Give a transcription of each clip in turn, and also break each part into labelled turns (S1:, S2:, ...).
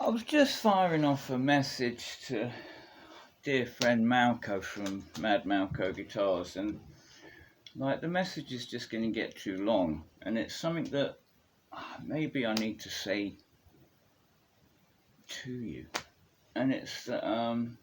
S1: I was just firing off a message to dear friend Malco from Mad Malco Guitars, and like the message is just going to get too long, and it's something that maybe I need to say to you, and it's that I'm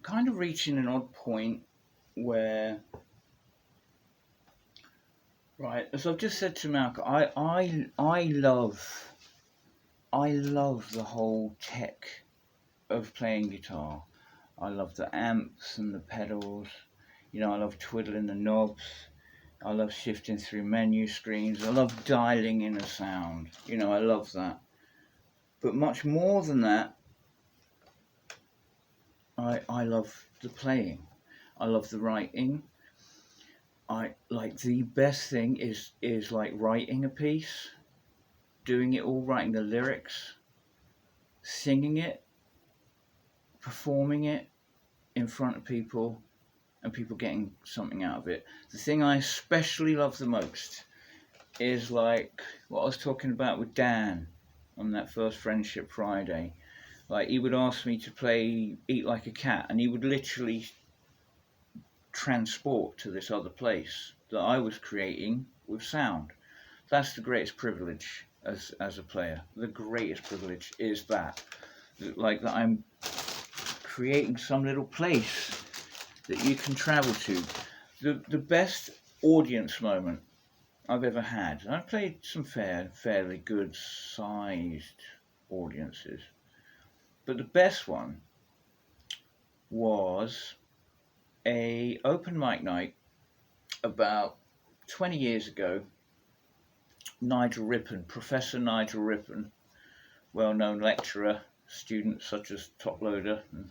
S1: kind of reaching an odd point where, right, as I've just said to Malco, I love the whole tech of playing guitar. I love the amps and the pedals. I love twiddling the knobs. I love shifting through menu screens. I love dialing in a sound. I love that. But much more than that, I love the playing. I love the writing. I like the best thing is like writing a piece, doing it all, writing the lyrics, singing it, performing it in front of people, and people getting something out of it. The thing I especially love the most is like what I was talking about with Dan on that first Friendship Friday. Like, he would ask me to play Eat Like a Cat, and he would literally transport to this other place that I was creating with sound. That's the greatest privilege as a player. The greatest privilege is that I'm creating some little place that you can travel to. The best audience moment I've ever had. I've played some fairly good sized audiences, but the best one was a open mic night about 20 years ago. Professor Nigel Rippon, well-known lecturer, students such as Top Loader, and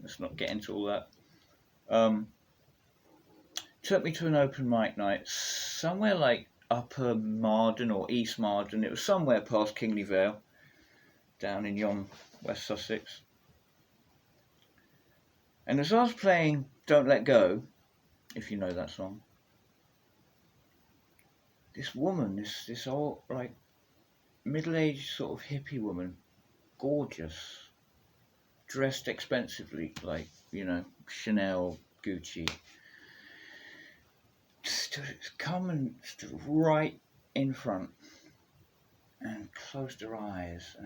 S1: let's not get into all that, took me to an open mic night somewhere like Upper Marden or East Marden. It was somewhere past Kingley Vale, down in yon West Sussex. And as I was playing Don't Let Go, if you know that song, this woman, this old, like, middle-aged sort of hippie woman, gorgeous, dressed expensively, like, Chanel, Gucci, stood right in front and closed her eyes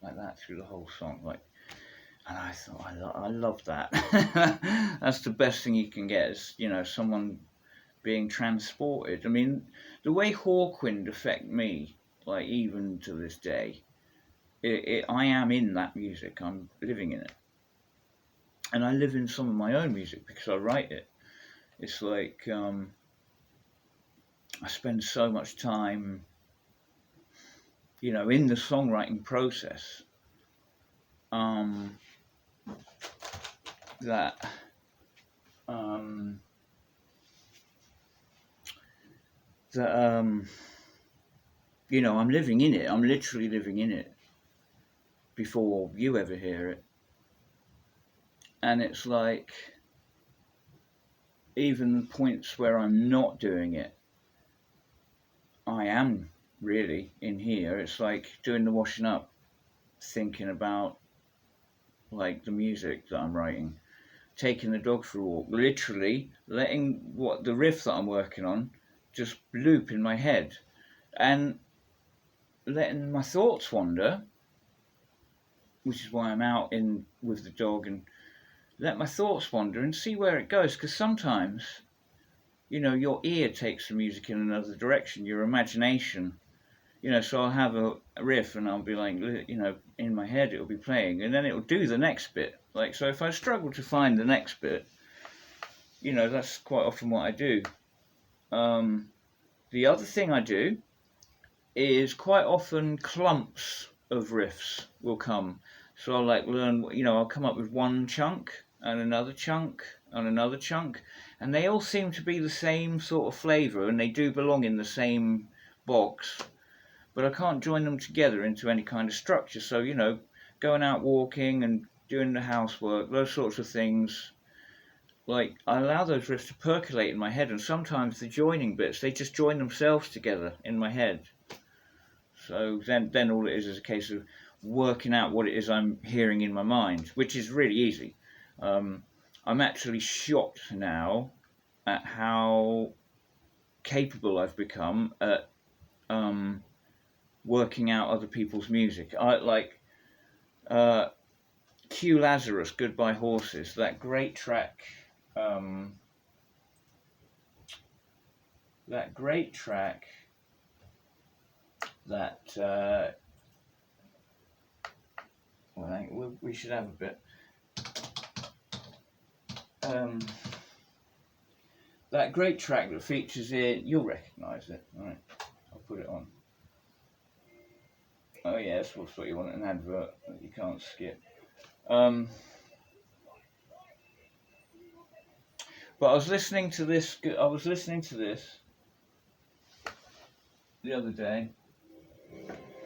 S1: like that through the whole song, and I thought, I love that. That's the best thing you can get, is someone being transported. I mean, the way Hawkwind affect me, like, even to this day, I am in that music. I'm living in it, and I live in some of my own music because I write it. It's like I spend so much time, in the songwriting process, that I'm living in it. I'm literally living in it before you ever hear it. And it's like, even the points where I'm not doing it, I am really in here. It's like doing the washing up, thinking about like the music that I'm writing, taking the dog for a walk, literally letting the riff that I'm working on just loop in my head, and letting my thoughts wander, which is why I'm out in with the dog, and let my thoughts wander and see where it goes. Because sometimes, your ear takes the music in another direction, your imagination. So I'll have a riff and I'll be like, in my head it'll be playing, and then it'll do the next bit. Like, so if I struggle to find the next bit, that's quite often what I do. The other thing I do is quite often clumps of riffs will come. So I'll learn, I'll come up with one chunk and another chunk and another chunk, and they all seem to be the same sort of flavour, and they do belong in the same box, but I can't join them together into any kind of structure. So, going out walking and doing the housework, those sorts of things, like I allow those riffs to percolate in my head, and sometimes the joining bits, they just join themselves together in my head. So then all it is a case of working out what it is I'm hearing in my mind, which is really easy. I'm actually shocked now at how capable I've become at working out other people's music. I like Q Lazarus, Goodbye Horses, that great track. That great track that well, we should have a bit. That great track that features in, you'll recognise it, right? I'll put it on. Oh yes, that's what you want, an advert that you can't skip. But I was listening to this. The other day,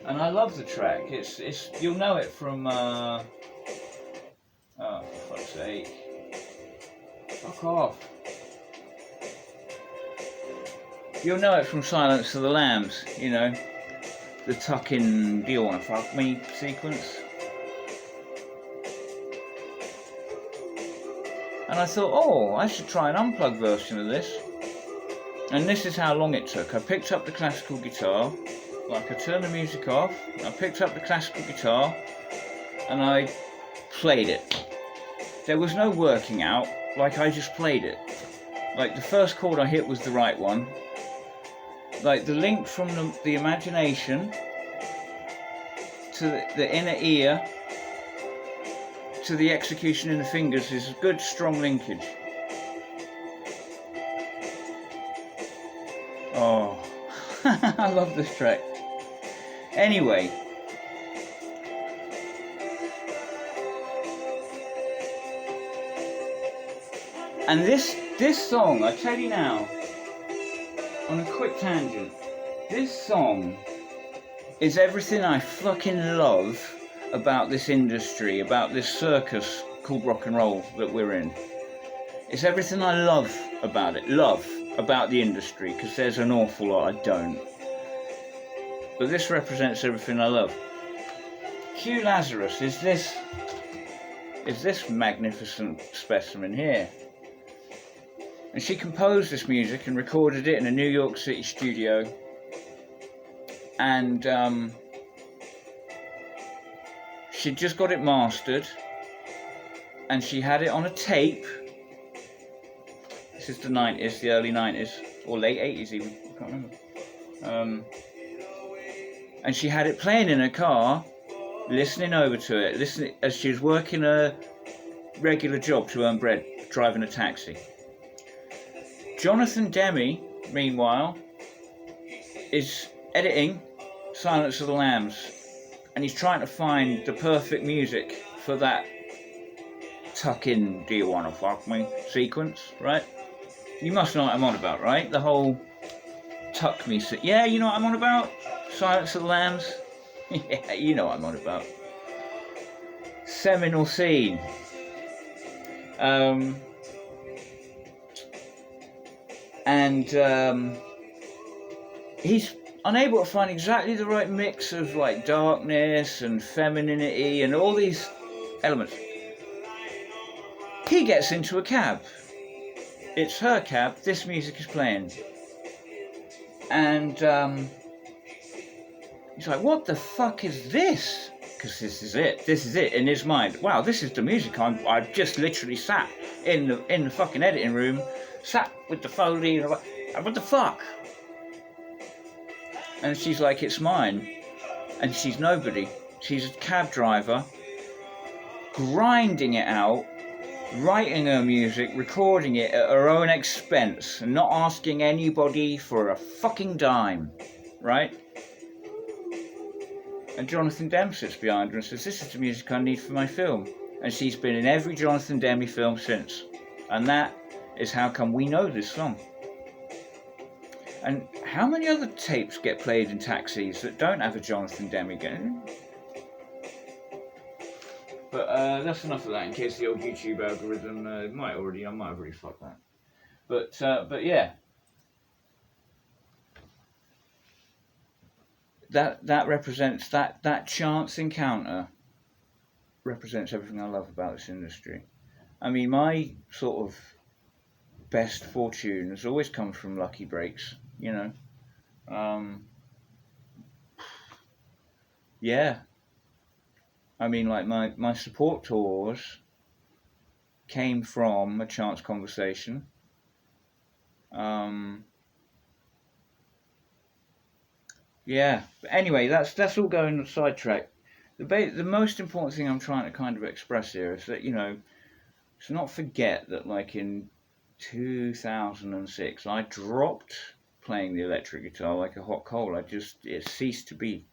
S1: and I love the track. It's you'll know it from. Oh, for fuck's sake! Fuck off! You'll know it from Silence of the Lambs. You know, the tuck-in "Do you wanna fuck me" sequence. And I thought, oh, I should try an unplugged version of this. And this is how long it took. I picked up the classical guitar, like I turned the music off, I picked up the classical guitar, and I played it. There was no working out, like I just played it. Like the first chord I hit was the right one. Like the link from the imagination to the inner ear to the execution in the fingers is a good strong linkage. Oh, I love this track. Anyway, and this song, I tell you now, on a quick tangent, this song is everything I fucking love about this industry, about this circus called rock and roll that we're in. It's everything I love about it, about the industry, because there's an awful lot I don't. But this represents everything I love. Q Lazarus is this magnificent specimen here. And she composed this music and recorded it in a New York City studio. And she'd just got it mastered. And she had it on a tape. This is the 90s, the early 90s, or late 80s even, I can't remember. And she had it playing in her car, listening over to it, listening as she was working a regular job to earn bread, driving a taxi. Jonathan Demme, meanwhile, is editing Silence of the Lambs, and he's trying to find the perfect music for that tuck-in "Do you wanna fuck me" sequence, right? You must know what I'm on about, right? The whole tuck me. Yeah, you know what I'm on about? Silence of the Lambs? Yeah, you know what I'm on about. Seminal scene. He's unable to find exactly the right mix of like darkness and femininity and all these elements. He gets into a cab. It's her cab, this music is playing. And he's like, what the fuck is this? Because this is it in his mind. Wow, this is the music I've just literally sat in the fucking editing room, sat with the Foley, and what the fuck? And she's like, it's mine. And she's nobody. She's a cab driver, grinding it out, writing her music, recording it at her own expense, and not asking anybody for a fucking dime, right? And Jonathan Demme sits behind her and says, this is the music I need for my film. And she's been in every Jonathan Demme film since. And that is how come we know this song. And how many other tapes get played in taxis that don't have a Jonathan Demme going? But that's enough of that. In case the old YouTube algorithm I might have already fucked that. But yeah, that represents that chance encounter represents everything I love about this industry. I mean, my sort of best fortune has always come from lucky breaks. You know, yeah. I mean, like my support tours came from a chance conversation. Um, yeah. But anyway, that's all going on sidetrack. The most important thing I'm trying to kind of express here is that, to not forget that, like, in 2006, I dropped playing the electric guitar like a hot coal. It ceased to be.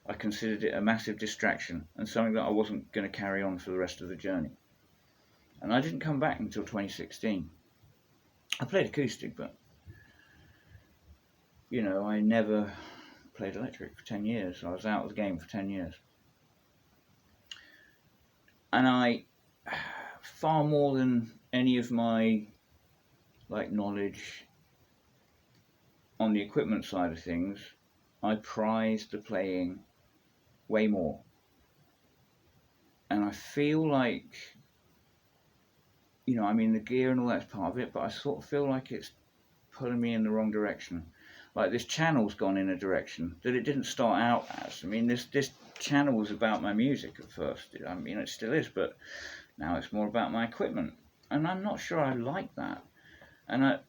S1: I considered it a massive distraction and something that I wasn't going to carry on for the rest of the journey. And I didn't come back until 2016. I played acoustic, but, I never played electric for 10 years. I was out of the game for 10 years. And I, far more than any of my, like, knowledge on the equipment side of things, I prized the playing way more. And I feel like, the gear and all that's part of it, but I sort of feel like it's pulling me in the wrong direction. Like, this channel's gone in a direction that it didn't start out as. I mean, this channel was about my music at first. I mean, it still is, but now it's more about my equipment. And I'm not sure I like that. And I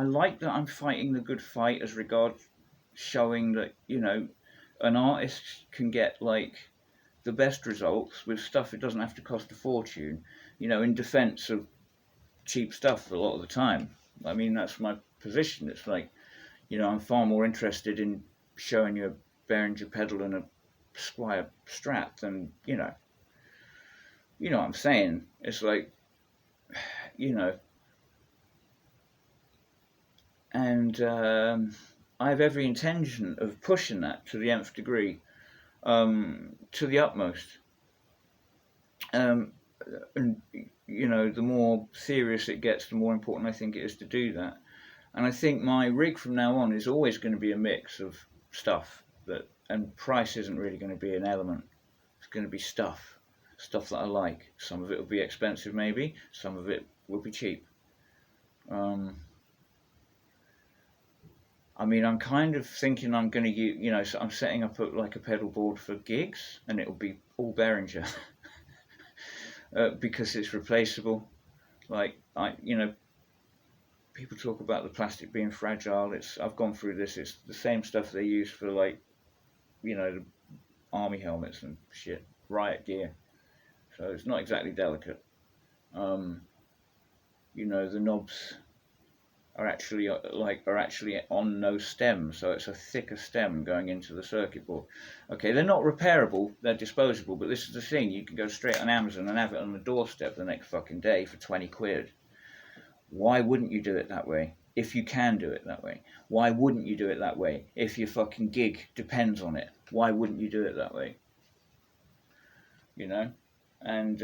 S1: like that I'm fighting the good fight as regards showing that, an artist can get, like, the best results with stuff it doesn't have to cost a fortune, in defense of cheap stuff a lot of the time. I mean, that's my position. It's like, I'm far more interested in showing you a Behringer pedal and a Squier Strat than, you know what I'm saying. It's like, and I have every intention of pushing that to the nth degree, to the utmost. And the more serious it gets, the more important I think it is to do that. And I think my rig from now on is always going to be a mix of stuff and price isn't really going to be an element. It's going to be stuff that I like. Some of it will be expensive, maybe. Some of it will be cheap. I'm kind of thinking I'm going to use, so I'm setting up a pedal board for gigs, and it'll be all Behringer. Because it's replaceable. Like, people talk about the plastic being fragile. I've gone through this. It's the same stuff they use for, like, the army helmets and shit, riot gear. So it's not exactly delicate. The knobs are actually on no stem, so it's a thicker stem going into the circuit board. Okay, they're not repairable, they're disposable, but this is the thing, you can go straight on Amazon and have it on the doorstep the next fucking day for 20 quid. Why wouldn't you do it that way? If you can do it that way. Why wouldn't you do it that way? If your fucking gig depends on it, why wouldn't you do it that way? And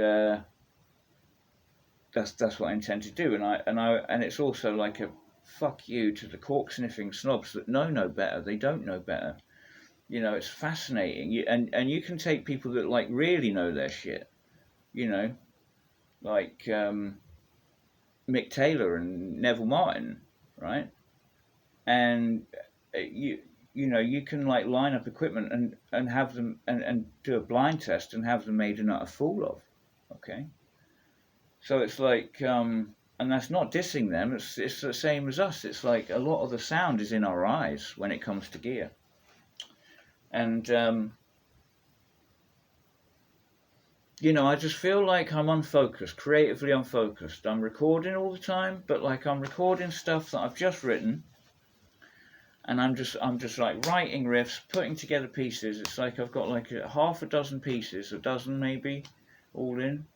S1: that's what I intend to do, and it's also like a fuck you to the cork sniffing snobs that know no better. They don't know better. It's fascinating. And you can take people that, like, really know their shit. Like Mick Taylor and Neville Martin, right? And you can, like, line up equipment and have them and do a blind test and have them made an utter fool of. Okay. So it's like, and that's not dissing them, it's the same as us. It's like a lot of the sound is in our eyes when it comes to gear. And, I just feel like I'm unfocused, creatively unfocused. I'm recording all the time, but, like, I'm recording stuff that I've just written, and I'm just like writing riffs, putting together pieces. It's like I've got like half a dozen pieces, a dozen maybe, all in.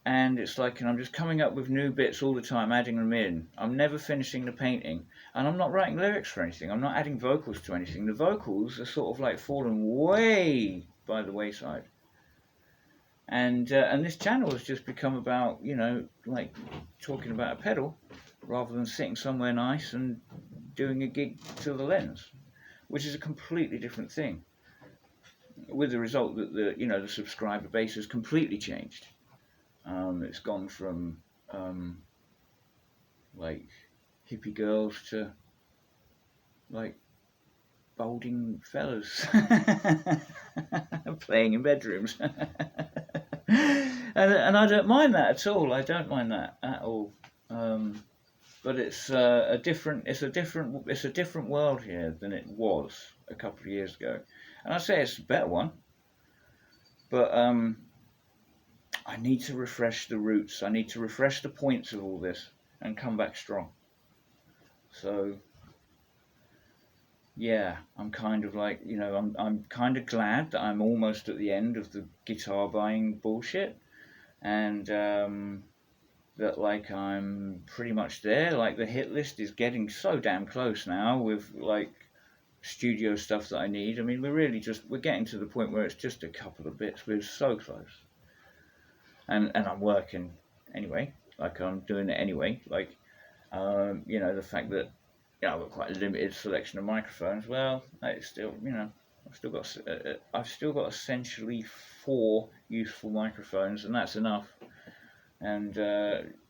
S1: And it's like, and I'm just coming up with new bits all the time, adding them in. I'm never finishing the painting. And I'm not writing lyrics for anything. I'm not adding vocals to anything. The vocals are sort of like fallen way by the wayside. And this channel has just become about, you know, like talking about a pedal rather than sitting somewhere nice and doing a gig to the lens, which is a completely different thing. With the result that the subscriber base has completely changed. It's gone from like hippie girls to like balding fellas playing in bedrooms. and I don't mind that at all. I don't mind that at all. But it's a different world here than it was a couple of years ago. And I say it's a better one. But I need to refresh the roots. I need to refresh the points of all this and come back strong. So yeah, I'm kind of like, you know, I'm kind of glad that I'm almost at the end of the guitar buying bullshit, and that like I'm pretty much there. Like the hit list is getting so damn close now with like studio stuff that I need. I mean, we're getting to the point where it's just a couple of bits. We're so close, and I'm working anyway. Like I'm doing it anyway. Like you know, the fact that I've got quite a limited selection of microphones. Well, it's still, you know, I've still got essentially 4 useful microphones, and that's enough. And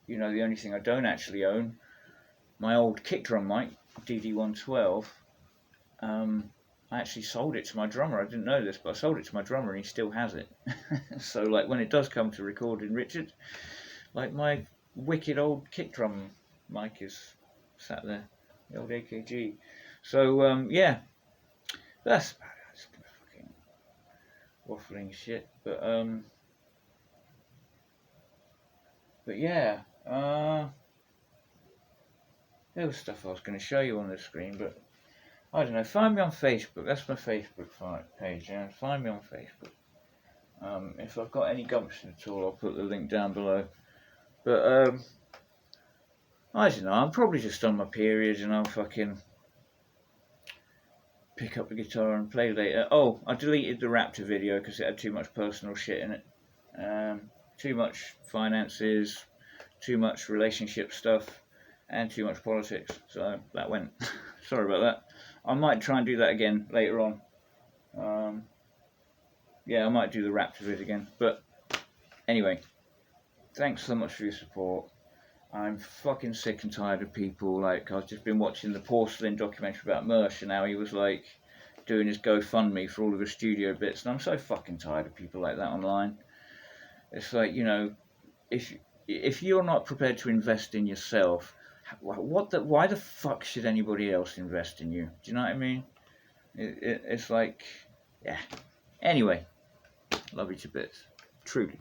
S1: you know, the only thing I don't actually own, my old kick drum mic, DD112. I actually sold it to my drummer. I didn't know this, but I sold it to my drummer, and he still has it. So, like, when it does come to recording Richard, like my wicked old kick drum mic is sat there. The old AKG. So yeah, that's about it. Just fucking waffling shit. But yeah, there was stuff I was going to show you on the screen, but I don't know. Find me on Facebook. That's my Facebook page. Yeah, find me on Facebook. If I've got any gumption at all, I'll put the link down below. But I don't know. I'm probably just on my period, and I'll fucking pick up the guitar and play later. Oh, I deleted the Raptor video because it had too much personal shit in it. Too much finances, too much relationship stuff, and too much politics. So that went. Sorry about that. I might try and do that again later on. Yeah, I might do the Raptor vid again. But anyway, thanks so much for your support. I'm fucking sick and tired of people, like, I've just been watching the Porcelain documentary about Mersh, and how he was, like, doing his GoFundMe for all of his studio bits, and I'm so fucking tired of people like that online. It's like, you know, if you're not prepared to invest in yourself, why the fuck should anybody else invest in you? Do you know what I mean? It's like, yeah. Anyway, love you to bits. Truly.